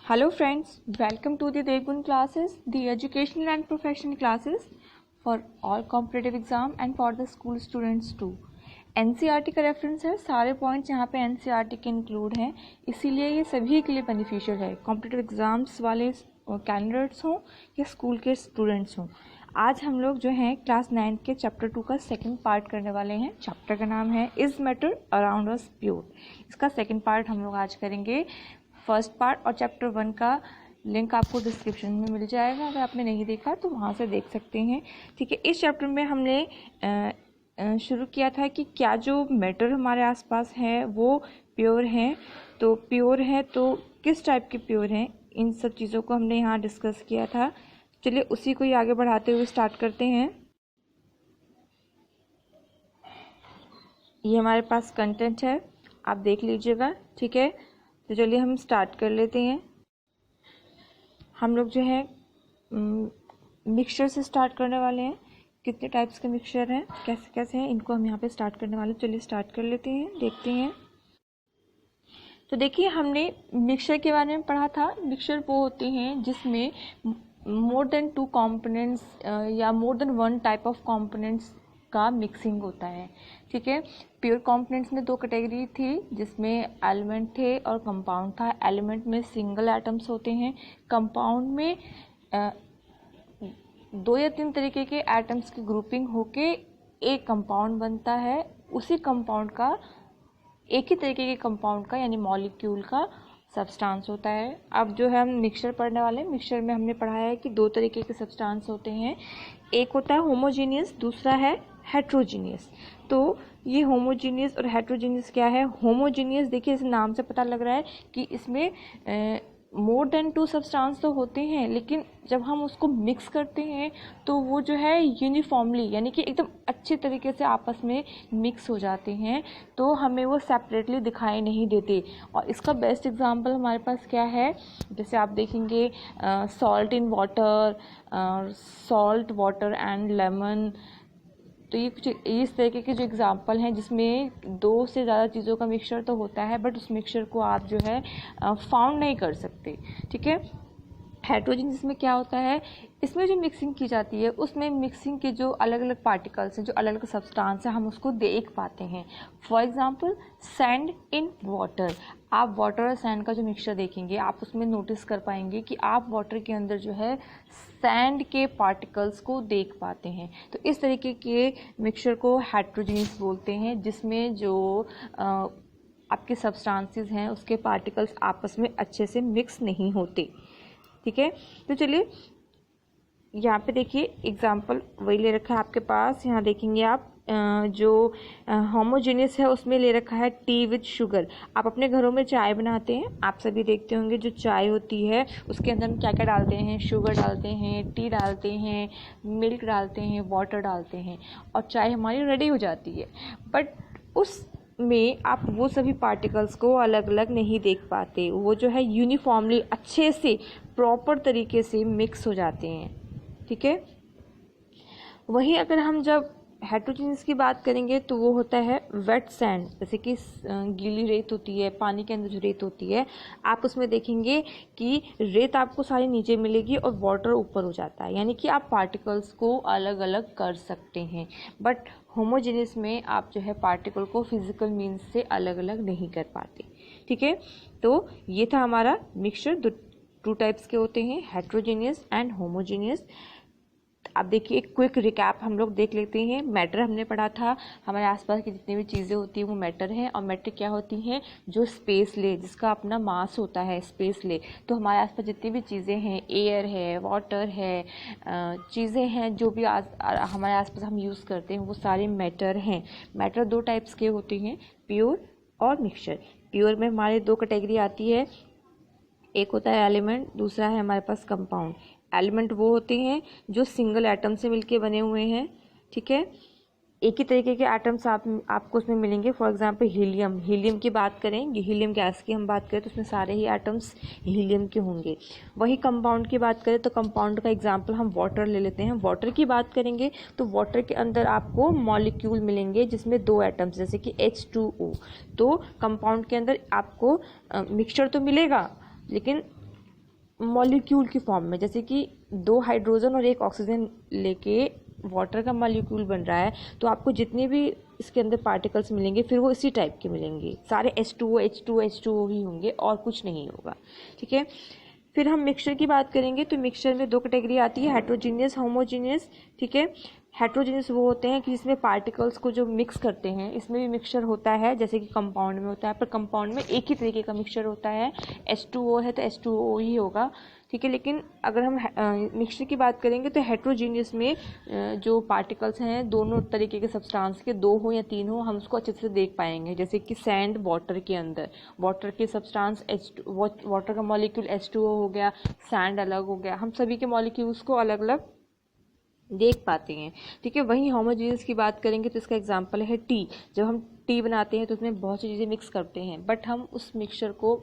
Hello friends, welcome to the Devgun classes, the educational and professional classes for all competitive exam and for the school students too. NCERT का reference है, सारे points यहाँ पे NCERT के include हैं, इसीलिए ये सभी के लिए बेनिफिशियल है, कॉम्पिटिटिव एग्जाम्स वाले कैंडिडेट्स हों या स्कूल के स्टूडेंट्स हों। आज हम लोग जो हैं क्लास 9 के चैप्टर 2 का सेकंड पार्ट करने वाले हैं। चैप्टर का नाम है is matter around us pure. इसका सेकंड पार्ट हम लोग आज करेंगे। फर्स्ट पार्ट और चैप्टर 1 का लिंक आपको डिस्क्रिप्शन में मिल जाएगा, अगर आपने नहीं देखा तो वहाँ से देख सकते हैं। ठीक है, इस चैप्टर में हमने शुरू किया था कि क्या जो मैटर हमारे आसपास है वो प्योर हैं, तो प्योर है तो किस टाइप के प्योर हैं, इन सब चीज़ों को हमने यहाँ डिस्कस किया था। चलिए उसी को ही आगे बढ़ाते हुए स्टार्ट करते हैं। ये हमारे पास कंटेंट है, आप देख लीजिएगा। ठीक है, तो चलिए हम स्टार्ट कर लेते हैं। हम लोग जो है मिक्सचर से स्टार्ट करने वाले हैं। कितने टाइप्स के मिक्सचर हैं, कैसे कैसे हैं, इनको हम यहाँ पे स्टार्ट करने वाले हैं। चलिए स्टार्ट कर लेते हैं, देखते हैं। तो देखिए, हमने मिक्सचर के बारे में पढ़ा था। मिक्सचर वो होते हैं जिसमें मोर देन 2 कंपोनेंट्स या more than 1 type of components का मिक्सिंग होता है। ठीक है, प्योर कंपोनेंट्स में 2 कैटेगरी थी जिसमें एलिमेंट थे और कंपाउंड था। एलिमेंट में सिंगल एटम्स होते हैं, कंपाउंड में 2 या 3 तरीके के एटम्स की ग्रुपिंग होके एक कंपाउंड बनता है। उसी कंपाउंड का एक ही तरीके के कंपाउंड का यानी मॉलिक्यूल का सब्सटेंस होता है। अब जो है हम मिक्सचर पढ़ने वाले हैं। मिक्सचर में हमने पढ़ा है कि 2 तरीके के सब्सटेंस होते हैं, एक होता है होमोजीनियस, दूसरा है हेट्रोजीनियस। तो ये होमोजीनियस और हेट्रोजीनियस क्या है? होमोजीनियस देखिए, इस नाम से पता लग रहा है कि इसमें मोर देन 2 सब्सटेंस तो होते हैं, लेकिन जब हम उसको मिक्स करते हैं तो वो जो है यूनिफॉर्मली यानी कि एकदम अच्छे तरीके से आपस में मिक्स हो जाते हैं, तो हमें वो सेपरेटली दिखाई नहीं देते। और इसका बेस्ट एग्जांपल हमारे पास क्या है? जैसे आप देखेंगे salt in water, salt water and lemon. तो ये कुछ इस तरीके के जो एग्जांपल हैं जिसमें 2 से ज़्यादा चीज़ों का मिक्सचर तो होता है, बट उस मिक्सचर को आप जो है फाउंड नहीं कर सकते। ठीक है, हेट्रोजीनियस में क्या होता है? इसमें जो मिक्सिंग की जाती है उसमें मिक्सिंग के जो अलग अलग पार्टिकल्स हैं, जो अलग अलग सब्सटेंस हैं, हम उसको देख पाते हैं। For example sand in water. आप वाटर और सैंड का जो मिक्सचर देखेंगे, आप उसमें नोटिस कर पाएंगे कि आप वाटर के अंदर जो है सैंड के पार्टिकल्स को देख पाते हैं। तो इस तरीके के मिक्सचर को हेट्रोजीनियस बोलते हैं, जिसमें जो आपके सब्सटेंसेस हैं उसके पार्टिकल्स आपस में अच्छे से मिक्स नहीं होते। ठीक है, तो चलिए यहाँ पे देखिए एग्जाम्पल वही ले रखा है आपके पास। यहाँ देखेंगे आप जो होमोजीनियस है उसमें ले रखा है टी विद शुगर। आप अपने घरों में चाय बनाते हैं, आप सभी देखते होंगे जो चाय होती है उसके अंदर हम क्या क्या डालते हैं? शुगर डालते हैं, टी डालते हैं, मिल्क डालते हैं, वाटर डालते हैं और चाय हमारी रेडी हो जाती है। बट उस में आप वो सभी पार्टिकल्स को अलग अलग नहीं देख पाते, वो जो है यूनिफॉर्मली अच्छे से प्रॉपर तरीके से मिक्स हो जाते हैं। ठीक है, वहीं अगर हम जब हेट्रोजीनियस की बात करेंगे तो वो होता है वेट सैंड। जैसे कि गीली रेत होती है, पानी के अंदर जो रेत होती है, आप उसमें देखेंगे कि रेत आपको सारी नीचे मिलेगी और वाटर ऊपर हो जाता है, यानी कि आप पार्टिकल्स को अलग अलग कर सकते हैं। बट होमोजीनियस में आप जो है पार्टिकल को फिजिकल मीन्स से अलग अलग नहीं कर पाते। ठीक है, तो ये था हमारा मिक्सचर। 2 टाइप्स के होते हैं, हेट्रोजीनियस एंड होमोजीनियस। आप देखिए एक क्विक रिकैप हम लोग देख लेते हैं। मैटर हमने पढ़ा था, हमारे आसपास की जितनी भी चीज़ें होती हैं वो मैटर है। और मैटर क्या होती हैं? जो स्पेस ले, जिसका अपना मास होता है, स्पेस ले। तो हमारे आसपास जितनी भी चीज़ें हैं, एयर है, वाटर है, चीज़ें हैं जो भी हमारे आसपास हम यूज़ करते हैं, वो सारे मैटर हैं। मैटर 2 टाइप्स के होते हैं, प्योर और मिक्सचर। प्योर में हमारे 2 कैटेगरी आती है, एक होता है एलिमेंट, दूसरा है हमारे पास कंपाउंड। एलिमेंट वो होते हैं जो सिंगल एटम से मिलके बने हुए हैं। ठीक है, एक ही तरीके के एटम्स आपको उसमें मिलेंगे। फॉर एग्जांपल हीलियम की बात करें, हीलियम गैस की हम बात करें तो उसमें सारे ही एटम्स हीलियम के होंगे। वही कंपाउंड की बात करें तो कंपाउंड का एग्जांपल हम वाटर ले लेते हैं। वाटर की बात करेंगे तो वाटर के अंदर आपको मॉलिक्यूल मिलेंगे जिसमें 2 एटम्स, जैसे कि H2O। तो कंपाउंड के अंदर आपको मिक्सचर तो मिलेगा, लेकिन मॉलिक्यूल की फॉर्म में, जैसे कि 2 हाइड्रोजन और 1 ऑक्सीजन लेके वाटर का मॉलिक्यूल बन रहा है, तो आपको जितने भी इसके अंदर पार्टिकल्स मिलेंगे फिर वो इसी टाइप के मिलेंगे, सारे H2O H2O H2O ही होंगे और कुछ नहीं होगा। ठीक है, फिर हम मिक्सचर की बात करेंगे तो मिक्सचर में 2 कैटेगरी आती है, हेट्रोजीनियस, होमोजीनियस। ठीक है, हेट्रोजीनियस वो होते हैं कि जिसमें पार्टिकल्स को जो मिक्स करते हैं, इसमें भी मिक्सचर होता है जैसे कि कंपाउंड में होता है, पर कंपाउंड में एक ही तरीके का मिक्सचर होता है, H2O है तो H2O ही होगा। ठीक है, लेकिन अगर हम मिक्सचर की बात करेंगे तो हेट्रोजीनियस में जो पार्टिकल्स हैं दोनों तरीके के सब्सटेंस के, 2 हो या 3 हो, हम उसको अच्छे से देख पाएंगे। जैसे कि सैंड वाटर के अंदर, वाटर के सब्सटेंस वाटर का मॉलिक्यूल H2O हो गया, सैंड अलग हो गया, हम सभी के मॉलिक्यूल्स को अलग अलग देख पाते हैं। ठीक है, वहीं होमोजीनियस की बात करेंगे तो इसका एग्जांपल है टी। जब हम टी बनाते हैं तो उसमें बहुत सी चीज़ें मिक्स करते हैं, बट हम उस मिक्सचर को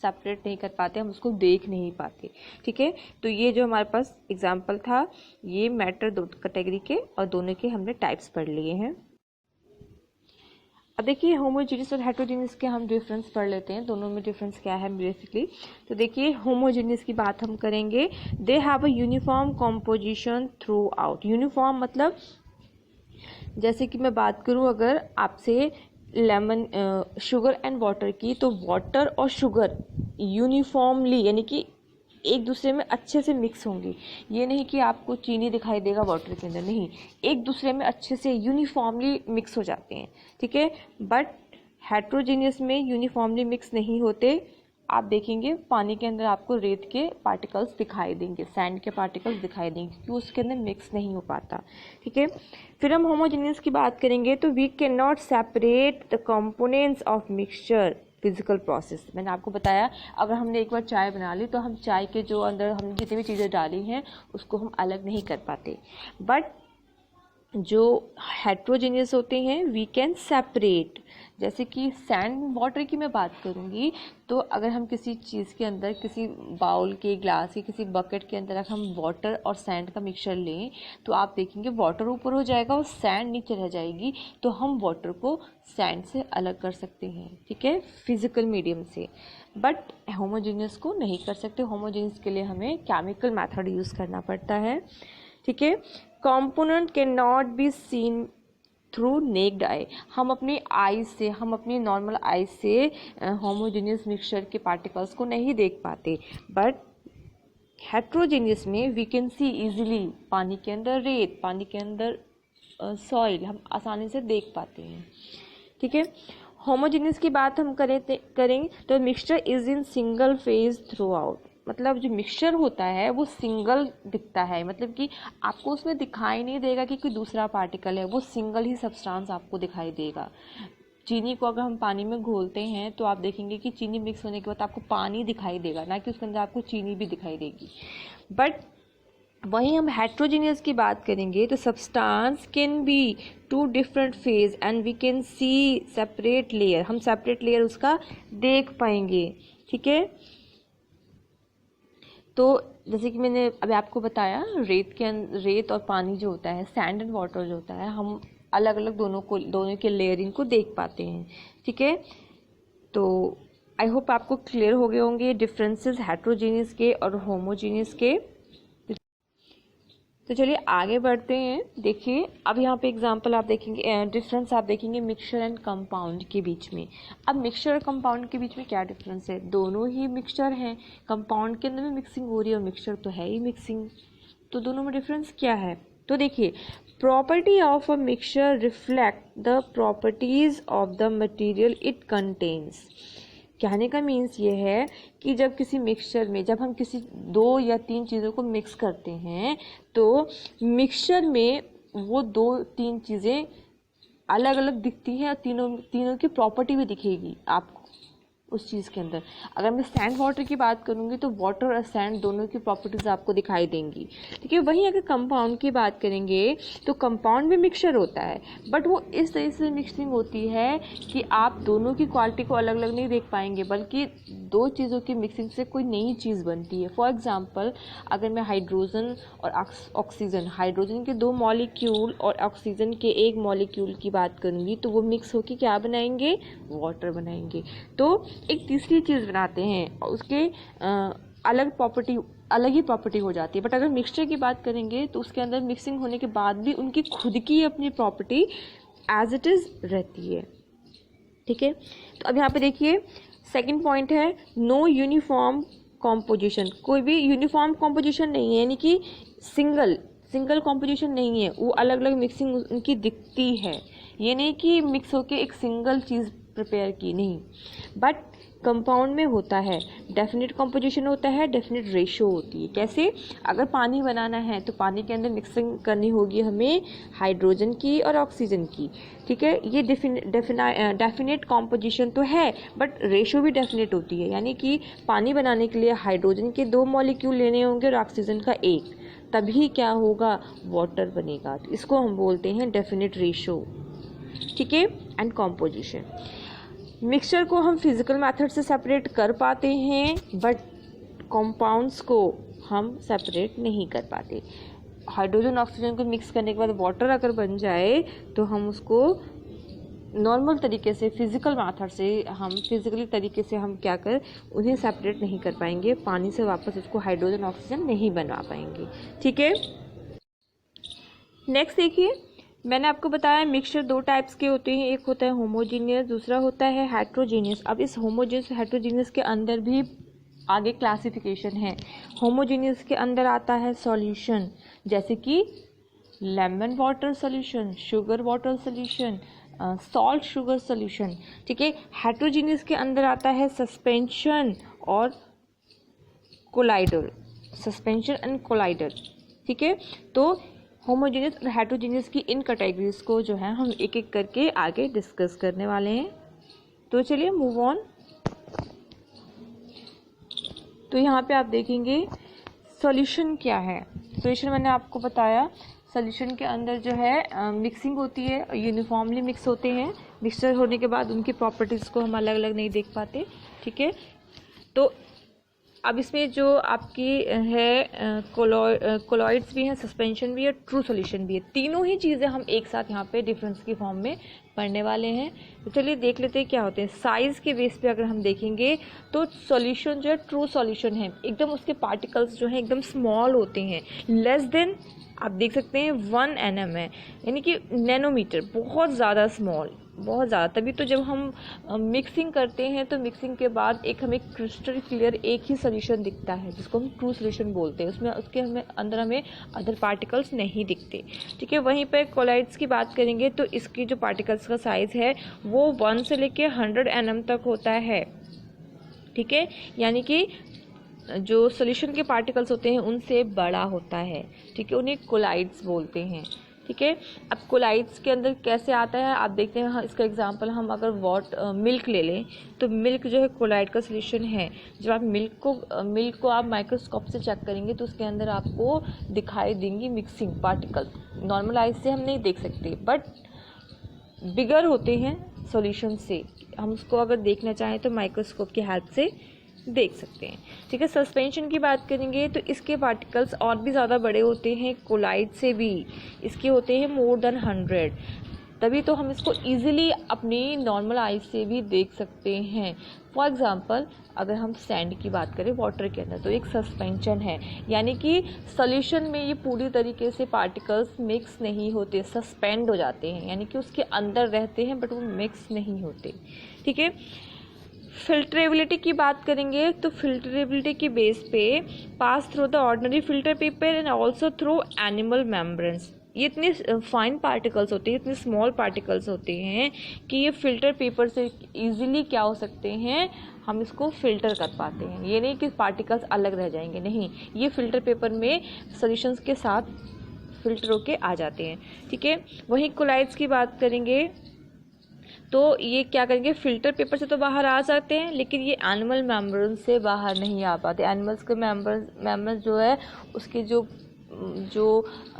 सेपरेट नहीं कर पाते, हम उसको देख नहीं पाते। ठीक है, तो ये जो हमारे पास एग्जांपल था, ये मैटर 2 कैटेगरी के, और दोनों के हमने टाइप्स पढ़ लिए हैं। अब देखिए होमोजीनियस और हेट्रोजीनियस के हम डिफरेंस पढ़ लेते हैं, दोनों में डिफरेंस क्या है बेसिकली। तो देखिए होमोजीनियस की बात हम करेंगे, they have a uniform composition through out. Uniform मतलब जैसे कि मैं बात करूं अगर आपसे लेमन शुगर एंड वाटर की, तो वाटर और शुगर यूनिफॉर्मली यानी कि एक दूसरे में अच्छे से मिक्स होंगे। ये नहीं कि आपको चीनी दिखाई देगा वाटर के अंदर, नहीं, एक दूसरे में अच्छे से यूनिफॉर्मली मिक्स हो जाते हैं। ठीक है, बट हेट्रोजीनियस में यूनिफॉर्मली मिक्स नहीं होते। आप देखेंगे पानी के अंदर आपको रेत के पार्टिकल्स दिखाई देंगे, सैंड के पार्टिकल्स दिखाई देंगे, क्योंकि उसके अंदर मिक्स नहीं हो पाता। ठीक है, फिर हम होमोजीनियस की बात करेंगे तो we can not separate the components of mixture physical process. मैंने आपको बताया अगर हमने एक बार चाय बना ली तो हम चाय के जो अंदर हमने जितनी भी चीज़ें डाली हैं उसको हम अलग नहीं कर पाते, बट जो हेट्रोजीनियस होते हैं वी कैन सेपरेट। जैसे कि सैंड वाटर की मैं बात करूँगी तो अगर हम किसी चीज़ के अंदर, किसी बाउल के, ग्लास के, किसी बकेट के अंदर अगर हम वाटर और सैंड का मिक्सचर लें तो आप देखेंगे वाटर ऊपर हो जाएगा और सैंड नीचे रह जाएगी, तो हम वाटर को सैंड से अलग कर सकते हैं। ठीक है, फिजिकल मीडियम से, बट होमोजीनियस को नहीं कर सकते। होमोजीनियस के लिए हमें केमिकल मेथड यूज़ करना पड़ता है। ठीक है, component can not be seen through necked आई। हम अपनी आई से, हम अपनी नॉर्मल आई से होमोजीनियस मिक्सचर के पार्टिकल्स को नहीं देख पाते, बट हेट्रोजीनियस में वी कैन सी इजीली। पानी के अंदर रेत, पानी के अंदर सॉइल हम आसानी से देख पाते हैं। ठीक है, होमोजीनियस की बात हम करें तो mixture is in single phase through out. मतलब जो मिक्सचर होता है वो सिंगल दिखता है, मतलब कि आपको उसमें दिखाई नहीं देगा कि कोई दूसरा पार्टिकल है, वो सिंगल ही सब्सटेंस आपको दिखाई देगा। चीनी को अगर हम पानी में घोलते हैं तो आप देखेंगे कि चीनी मिक्स होने के बाद आपको पानी दिखाई देगा, ना कि उसके अंदर आपको चीनी भी दिखाई देगी। बट वहीं हम हेट्रोजीनियस की बात करेंगे तो substance can be 2 different phase and we can see separate layer. हम सेपरेट लेयर उसका देख पाएंगे। ठीक है, तो जैसे कि मैंने अभी आपको बताया रेत और पानी जो होता है, सैंड एंड वाटर जो होता है, हम अलग अलग दोनों के लेयरिंग को देख पाते हैं। ठीक है, तो आई होप आपको क्लियर हो गए होंगे डिफरेंसेस हेट्रोजीनियस के और होमोजीनियस के। तो चलिए आगे बढ़ते हैं। देखिए अब यहाँ पे एग्जांपल आप देखेंगे, डिफरेंस आप देखेंगे मिक्सचर एंड कंपाउंड के बीच में। अब मिक्सचर और कंपाउंड के बीच में क्या डिफरेंस है? दोनों ही मिक्सचर हैं, कंपाउंड के अंदर में मिक्सिंग हो रही है और मिक्सचर तो है ही मिक्सिंग, तो दोनों में डिफरेंस क्या है? तो देखिए, property of a mixture reflect the properties of the material it contains. कहने का मीन्स ये है कि जब किसी मिक्सचर में, जब हम किसी 2 या 3 चीज़ों को मिक्स करते हैं तो मिक्सचर में वो 2-3 चीज़ें अलग अलग दिखती हैं और तीनों की प्रॉपर्टी भी दिखेगी आपको उस चीज़ के अंदर। अगर मैं सैंड वाटर की बात करूँगी तो वाटर और सैंड दोनों की प्रॉपर्टीज़ आपको दिखाई देंगी। ठीक है, वहीं अगर कंपाउंड की बात करेंगे तो कंपाउंड में मिक्सचर होता है, बट वो इस तरह से मिक्सिंग होती है कि आप दोनों की क्वालिटी को अलग अलग नहीं देख पाएंगे, बल्कि 2 चीज़ों की मिक्सिंग से कोई नई चीज़ बनती है। फॉर एग्जाम्पल, अगर मैं हाइड्रोजन और ऑक्सीजन, हाइड्रोजन के 2 मॉलिक्यूल और ऑक्सीजन के 1 मॉलिक्यूल की बात करूँगी तो वो मिक्स होकर क्या बनाएंगे? वाटर बनाएंगे। तो एक तीसरी चीज़ बनाते हैं, उसके अलग ही प्रॉपर्टी हो जाती है। बट अगर मिक्सचर की बात करेंगे तो उसके अंदर मिक्सिंग होने के बाद भी उनकी खुद की अपनी प्रॉपर्टी एज इट इज़ रहती है। ठीक है, तो अब यहाँ पे देखिए सेकंड पॉइंट है नो यूनिफॉर्म कॉम्पोजिशन। कोई भी यूनिफॉर्म कॉम्पोजिशन नहीं है, यानी कि सिंगल कॉम्पोजिशन नहीं है, वो अलग अलग मिक्सिंग उनकी दिखती है। ये नहीं कि मिक्स होके एक सिंगल चीज़ प्रिपेयर की, नहीं, बट कंपाउंड में होता है डेफिनेट कॉम्पोजिशन होता है, डेफिनेट रेशो होती है। कैसे? अगर पानी बनाना है तो पानी के अंदर मिक्सिंग करनी होगी हमें हाइड्रोजन की और ऑक्सीजन की। ठीक है, ये डेफिनेट कॉम्पोजिशन तो है, बट रेशो भी डेफिनेट होती है, यानी कि पानी बनाने के लिए हाइड्रोजन के 2 मॉलिक्यूल लेने होंगे और ऑक्सीजन का 1, तभी क्या होगा, वाटर बनेगा। तो इसको हम बोलते हैं डेफिनेट रेशो। ठीक है, एंड कॉम्पोजिशन। मिक्सचर को हम फिजिकल मेथड से सेपरेट कर पाते हैं, बट कंपाउंड्स को हम सेपरेट नहीं कर पाते। हाइड्रोजन ऑक्सीजन को मिक्स करने के बाद वाटर अगर बन जाए तो हम उसको नॉर्मल तरीके से फिजिकली तरीके से हम क्या कर उन्हें सेपरेट नहीं कर पाएंगे, पानी से वापस उसको हाइड्रोजन ऑक्सीजन नहीं बना पाएंगे। ठीक है, नेक्स्ट देखिए, मैंने आपको बताया मिक्सचर 2 टाइप्स के होते हैं, एक होता है होमोजीनियस, दूसरा होता है हेट्रोजीनियस। अब इस होमोजीनियस हेट्रोजीनियस के अंदर भी आगे क्लासिफिकेशन है। होमोजीनियस के अंदर आता है सॉल्यूशन, जैसे कि lemon water solution, sugar water solution, salt sugar solution. ठीक है, हेट्रोजीनियस के अंदर आता है सस्पेंशन और कोलाइडर, सस्पेंशन एंड कोलाइडर। ठीक है, तो होमोजीनियस और हेट्रोजीनियस की इन कैटेगरीज को जो है हम एक एक करके आगे डिस्कस करने वाले हैं। तो चलिए मूव ऑन। तो यहाँ पे आप देखेंगे सॉल्यूशन क्या है। सॉल्यूशन मैंने आपको बताया, सॉल्यूशन के अंदर जो है मिक्सिंग होती है, यूनिफॉर्मली मिक्स होते हैं। मिक्सचर होने के बाद उनकी प्रॉपर्टीज़ को हम अलग अलग नहीं देख पाते। ठीक है, तो अब इसमें जो आपकी है कोलॉइड्स भी हैं, सस्पेंशन भी है, ट्रू सॉल्यूशन भी है। तीनों ही चीज़ें हम एक साथ यहाँ पे डिफरेंस की फॉर्म में पढ़ने वाले हैं। तो चलिए देख लेते हैं क्या होते हैं। साइज़ के बेस पे अगर हम देखेंगे तो सॉल्यूशन जो है ट्रू सॉल्यूशन है, एकदम उसके पार्टिकल्स जो हैं एकदम स्मॉल होते हैं, लेस देन आप देख सकते हैं 1 nm है, यानी कि नैनोमीटर, बहुत ज़्यादा स्मॉल, बहुत ज़्यादा। तभी तो जब हम मिक्सिंग करते हैं तो मिक्सिंग के बाद एक हमें क्रिस्टल क्लियर एक ही सॉल्यूशन दिखता है, जिसको हम ट्रू सॉल्यूशन बोलते हैं। उसमें उसके अंदर हमें अदर पार्टिकल्स नहीं दिखते। ठीक है, वहीं पर कोलाइड्स की बात करेंगे तो इसकी जो पार्टिकल्स का साइज़ है वो 1 से लेके 100 nm तक होता है। ठीक है, यानी कि जो सॉल्यूशन के पार्टिकल्स होते हैं उनसे बड़ा होता है। ठीक है, उन्हें कोलाइड्स बोलते हैं। ठीक है, अब कोलाइड्स के अंदर कैसे आता है आप देखते हैं। इसका एग्जांपल हम अगर मिल्क ले लें तो मिल्क जो है कोलाइड का सॉल्यूशन है। जब आप मिल्क को आप माइक्रोस्कोप से चेक करेंगे तो उसके अंदर आपको दिखाई देंगी मिक्सिंग पार्टिकल। नॉर्मल आइज से हम नहीं देख सकते, बट बिगर होते हैं सॉल्यूशन से। हम उसको अगर देखना चाहें तो माइक्रोस्कोप की हेल्प से देख सकते हैं। ठीक है, सस्पेंशन की बात करेंगे तो इसके पार्टिकल्स और भी ज़्यादा बड़े होते हैं, कोलाइड से भी इसके होते हैं मोर देन 100। तभी तो हम इसको इजीली अपनी नॉर्मल आइज से भी देख सकते हैं। फॉर एग्जांपल अगर हम सैंड की बात करें वाटर के अंदर तो एक सस्पेंशन है, यानी कि सॉल्यूशन में ये पूरी तरीके से पार्टिकल्स मिक्स नहीं होते, सस्पेंड हो जाते हैं, यानी कि उसके अंदर रहते हैं बट वो मिक्स नहीं होते। ठीक है, फिल्टरेबिलिटी की बात करेंगे तो फिल्टरेबिलिटी के बेस पे pass through the ordinary filter paper and also through animal membranes. ये इतने फाइन पार्टिकल्स होते हैं, इतने स्मॉल पार्टिकल्स होते हैं कि ये फिल्टर पेपर से इजीली क्या हो सकते हैं, हम इसको फिल्टर कर पाते हैं। ये नहीं कि पार्टिकल्स अलग रह जाएंगे, नहीं, ये फिल्टर पेपर में सॉल्यूशंस के साथ फिल्टर होके आ जाते हैं। ठीक है, वहीं कोलाइड्स की बात करेंगे तो ये क्या करेंगे, फिल्टर पेपर से तो बाहर आ सकते हैं लेकिन ये एनिमल मेम्ब्रेन से बाहर नहीं आ पाते। एनिमल्स के मेम्ब्रेन जो है उसके जो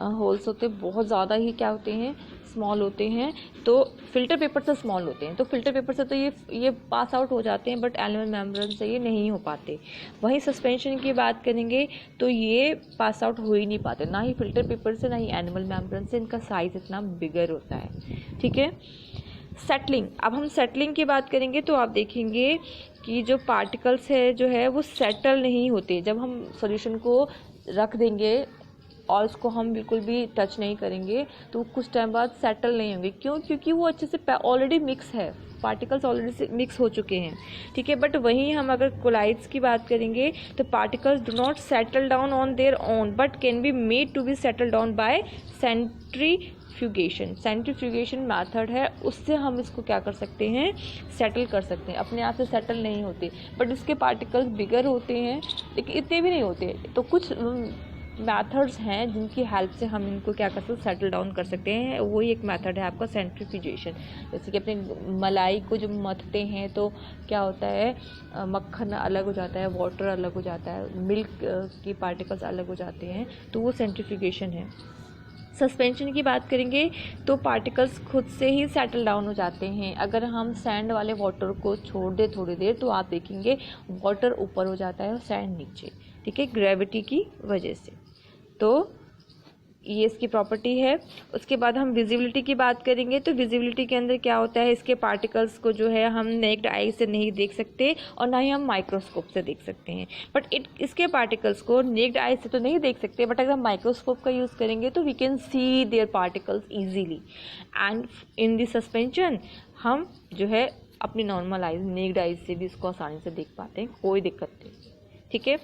होल्स होते हैं बहुत ज़्यादा ही क्या होते हैं, स्मॉल होते हैं, तो फिल्टर पेपर से स्मॉल होते हैं। तो फिल्टर पेपर से तो ये पास आउट हो जाते हैं, बट एनिमल मेम्ब्रेन से ये नहीं हो पाते। वहीं सस्पेंशन की बात करेंगे तो ये पास आउट हो ही नहीं पाते, ना ही फिल्टर पेपर से ना ही एनिमल मेम्ब्रेन से। इनका साइज़ इतना बिगर होता है। ठीक है, सेटलिंग, अब हम सेटलिंग की बात करेंगे तो आप देखेंगे कि जो पार्टिकल्स है जो है वो सेटल नहीं होते। जब हम सॉल्यूशन को रख देंगे और उसको हम बिल्कुल भी टच नहीं करेंगे तो कुछ टाइम बाद सेटल नहीं होंगे। क्यों? क्योंकि वो अच्छे से ऑलरेडी मिक्स है, पार्टिकल्स ऑलरेडी से मिक्स हो चुके हैं, ठीक है। बट वहीं हम अगर कोलाइड्स की बात करेंगे तो particles do not settle down on their own but can be made to be settle down by centrifugation. Centrifugation method है, उससे हम इसको क्या कर सकते हैं, सेटल कर सकते हैं। अपने आप से सेटल नहीं होते, बट इसके पार्टिकल्स बिगर होते हैं लेकिन इतने भी नहीं होते। तो कुछ मेथड्स हैं जिनकी हेल्प से हम इनको क्या कर सकते हैं, सेटल डाउन कर सकते हैं। वही एक मेथड है आपका सेंट्रीफ्यूगेशन। जैसे कि अपने मलाई को जब मथते हैं तो क्या होता है, मक्खन अलग हो जाता है, वाटर अलग हो जाता है, मिल्क की पार्टिकल्स अलग हो जाते हैं, तो वो सेंट्रीफ्यूगेशन है। सस्पेंशन की बात करेंगे तो पार्टिकल्स खुद से ही सेटल डाउन हो जाते हैं। अगर हम सैंड वाले वाटर को छोड़ दें थोड़ी देर तो आप देखेंगे वाटर ऊपर हो जाता है और सैंड नीचे, ठीक है, ग्रेविटी की वजह से। तो ये इसकी प्रॉपर्टी है। उसके बाद हम विजिबिलिटी की बात करेंगे तो विजिबिलिटी के अंदर क्या होता है, इसके पार्टिकल्स को जो है हम नेक्ड आई से नहीं देख सकते और ना ही हम माइक्रोस्कोप से देख सकते हैं। बट इसके पार्टिकल्स को नेक्ड आई से तो नहीं देख सकते, बट अगर हम माइक्रोस्कोप का यूज़ करेंगे तो we can see their particles easily. And in the suspension हम जो है अपनी नॉर्मल आइज, नेक्ड आइज से भी इसको आसानी से देख पाते हैं, कोई दिक्कत नहीं, ठीक है।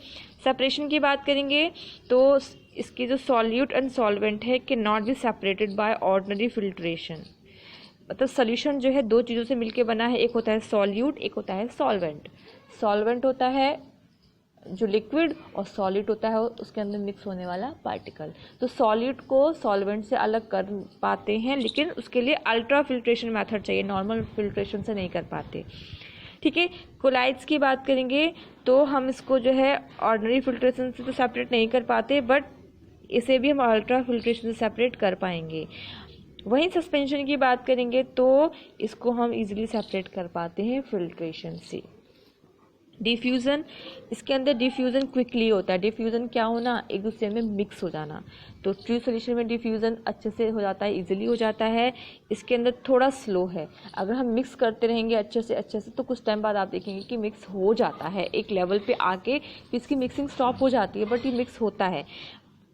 सेपरेशन की बात करेंगे तो इसके जो सॉल्यूट एंड सॉल्वेंट है can not be separated by ordinary filtration. मतलब सोल्यूशन जो है दो चीज़ों से मिलके बना है, एक होता है सॉल्यूट, एक होता है सॉल्वेंट। सॉल्वेंट होता है जो लिक्विड और सॉलिड होता है उसके अंदर मिक्स होने वाला पार्टिकल। तो सॉलिड को सॉल्वेंट से अलग कर पाते हैं, लेकिन उसके लिए अल्ट्रा फिल्ट्रेशन मेथड चाहिए, नॉर्मल फिल्ट्रेशन से नहीं कर पाते, ठीक है। कोलाइड्स की बात करेंगे तो हम इसको जो है ऑर्डिनरी फिल्ट्रेशन से तो सेपरेट नहीं कर पाते, बट इसे भी हम अल्ट्रा फिल्ट्रेशन से सेपरेट कर पाएंगे। वहीं सस्पेंशन की बात करेंगे तो इसको हम इजीली सेपरेट कर पाते हैं फिल्ट्रेशन से। डिफ्यूज़न, इसके अंदर डिफ्यूज़न क्विकली होता है। डिफ्यूज़न क्या होना, एक दूसरे में मिक्स हो जाना। तो ट्रू सॉल्यूशन में डिफ्यूज़न अच्छे से हो जाता है, इजीली हो जाता है। इसके अंदर थोड़ा स्लो है। अगर हम मिक्स करते रहेंगे अच्छे से तो कुछ टाइम बाद आप देखेंगे कि मिक्स हो जाता है, एक लेवल पे आके इसकी मिक्सिंग स्टॉप हो जाती है, बट ये मिक्स होता है।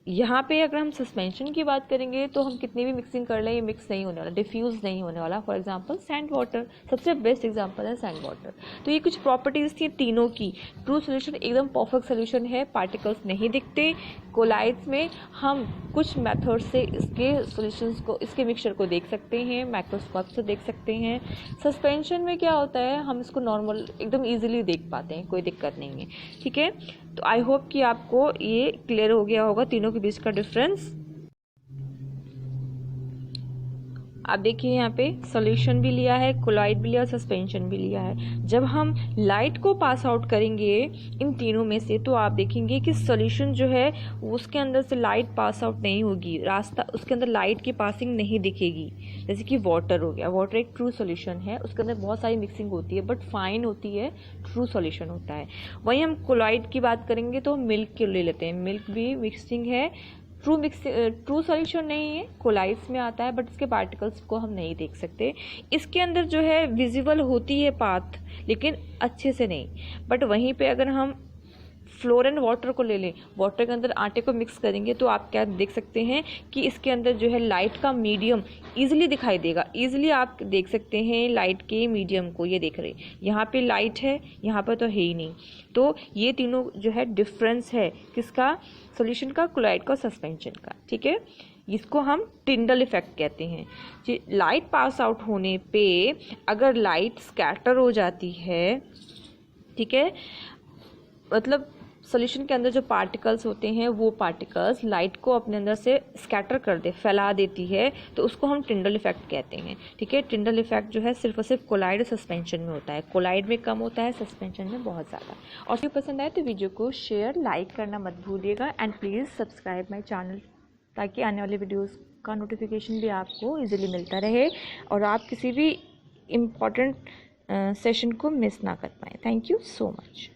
यहाँ पे अगर हम सस्पेंशन की बात करेंगे तो हम कितनी भी मिक्सिंग कर लें ये मिक्स नहीं होने वाला, डिफ्यूज़ नहीं होने वाला। फॉर एग्जांपल सैंड वाटर सबसे बेस्ट एग्जांपल है सैंड वाटर। तो ये कुछ प्रॉपर्टीज़ थी तीनों की। ट्रू सोल्यूशन एकदम परफेक्ट सोल्यूशन है, पार्टिकल्स नहीं दिखते। कोलाइड्स में हम कुछ मेथड से इसके सॉल्यूशंस को, इसके मिक्सचर को देख सकते हैं, माइक्रोस्कोप से देख सकते हैं। सस्पेंशन में क्या होता है, हम इसको नॉर्मल एकदम ईजिली देख पाते हैं, कोई दिक्कत नहीं है, ठीक है। तो आई होप कि आपको ये क्लियर हो गया होगा तीनों के बीच का डिफरेंस। आप देखिए यहाँ पे सॉल्यूशन भी लिया है, कोलाइड भी लिया और सस्पेंशन भी लिया है। जब हम लाइट को पास आउट करेंगे इन तीनों में से तो आप देखेंगे कि सॉल्यूशन जो है उसके अंदर से लाइट पास आउट नहीं होगी, रास्ता उसके अंदर लाइट की पासिंग नहीं दिखेगी। जैसे कि वाटर हो गया, वाटर एक ट्रू सॉल्यूशन है, उसके अंदर बहुत सारी मिक्सिंग होती है बट फाइन होती है, ट्रू सॉल्यूशन होता है। वहीं हम कोलाइड की बात करेंगे तो मिल्क के ले लेते हैं, मिल्क भी मिक्सिंग है, ट्रू सॉल्यूशन नहीं है, कोलाइड्स में आता है, बट इसके पार्टिकल्स को हम नहीं देख सकते। इसके अंदर जो है विजिबल होती है पाथ, लेकिन अच्छे से नहीं। बट वहीं पे अगर हम फ्लोर एंड वाटर को ले लें, वाटर के अंदर आटे को मिक्स करेंगे तो आप क्या देख सकते हैं कि इसके अंदर जो है लाइट का मीडियम ईजिली दिखाई देगा। ईजिली आप देख सकते हैं लाइट के मीडियम को, ये देख रहे हैं यहाँ पे लाइट है, यहाँ पर तो है ही नहीं। तो ये तीनों जो है डिफरेंस है किसका, सॉल्यूशन का, कोलाइड का, सस्पेंशन का, ठीक है। इसको हम टिंडल इफेक्ट कहते हैं। लाइट पास आउट होने पे अगर लाइट स्कैटर हो जाती है, ठीक है, मतलब सॉल्यूशन के अंदर जो पार्टिकल्स होते हैं वो पार्टिकल्स लाइट को अपने अंदर से स्कैटर कर दे, फैला देती है, तो उसको हम टिंडल इफेक्ट कहते हैं, ठीक है। टिंडल इफेक्ट जो है सिर्फ और सिर्फ कोलाइड और सस्पेंशन में होता है, कोलाइड में कम होता है, सस्पेंशन में बहुत ज़्यादा। और जो पसंद आए तो वीडियो को शेयर, लाइक करना मत भूलिएगा and please subscribe my channel, ताकि आने वाले वीडियोज़ का नोटिफिकेशन भी आपको ईजिली मिलता रहे और आप किसी भी इम्पॉर्टेंट सेशन को मिस ना कर पाएँ। Thank you so much.